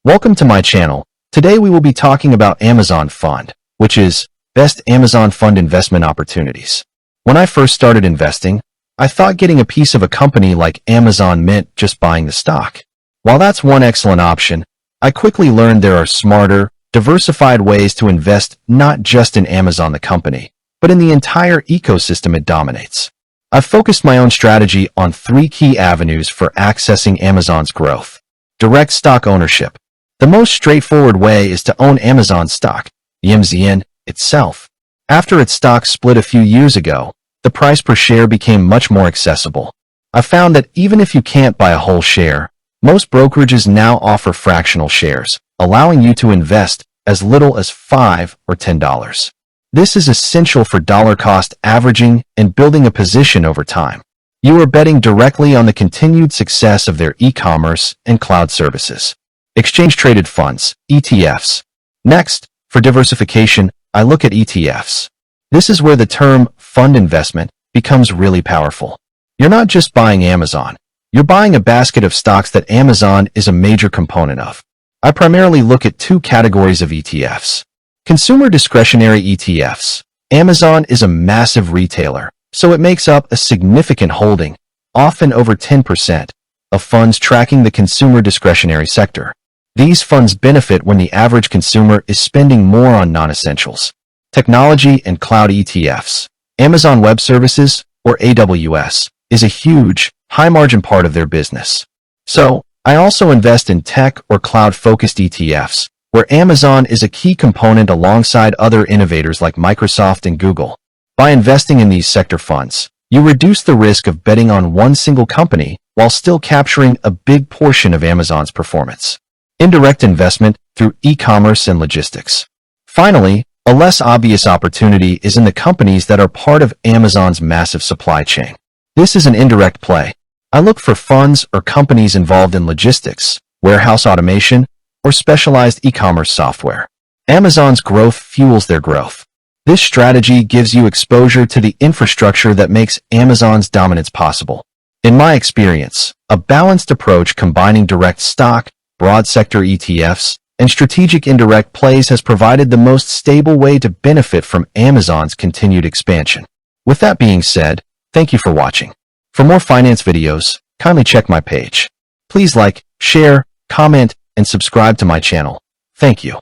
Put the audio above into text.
Welcome to my channel. Today we will be talking about Amazon Fund, which is Best Amazon Fund Investment Opportunities. When I first started investing, I thought getting a piece of a company like Amazon meant just buying the stock. While that's one excellent option, I quickly learned there are smarter, diversified ways to invest not just in Amazon the company, but in the entire ecosystem it dominates. I've focused my own strategy on 3 key avenues for accessing Amazon's growth. Direct stock ownership. The most straightforward way is to own Amazon stock, the MZN, itself. After its stock split a few years ago, the price per share became much more accessible. I found that even if you can't buy a whole share, most brokerages now offer fractional shares, allowing you to invest as little as $5 or $10. This is essential for dollar-cost averaging and building a position over time. You are betting directly on the continued success of their e-commerce and cloud services. Exchange-traded funds, ETFs. Next, for diversification, I look at ETFs. This is where the term fund investment becomes really powerful. You're not just buying Amazon. You're buying a basket of stocks that Amazon is a major component of. I primarily look at 2 categories of ETFs. Consumer discretionary ETFs. Amazon is a massive retailer, so it makes up a significant holding, often over 10%, of funds tracking the consumer discretionary sector. These funds benefit when the average consumer is spending more on non-essentials. Technology and cloud ETFs. Amazon Web Services, or AWS, is a huge, high-margin part of their business. So, I also invest in tech or cloud-focused ETFs, where Amazon is a key component alongside other innovators like Microsoft and Google. By investing in these sector funds, you reduce the risk of betting on one single company while still capturing a big portion of Amazon's performance. Indirect investment through e-commerce and logistics. Finally, a less obvious opportunity is in the companies that are part of Amazon's massive supply chain. This is an indirect play. I look for funds or companies involved in logistics, warehouse automation, or specialized e-commerce software. Amazon's growth fuels their growth. This strategy gives you exposure to the infrastructure that makes Amazon's dominance possible. In my experience, a balanced approach combining direct stock, broad sector ETFs, and strategic indirect plays has provided the most stable way to benefit from Amazon's continued expansion. With that being said, thank you for watching. For more finance videos, kindly check my page. Please like, share, comment, and subscribe to my channel. Thank you.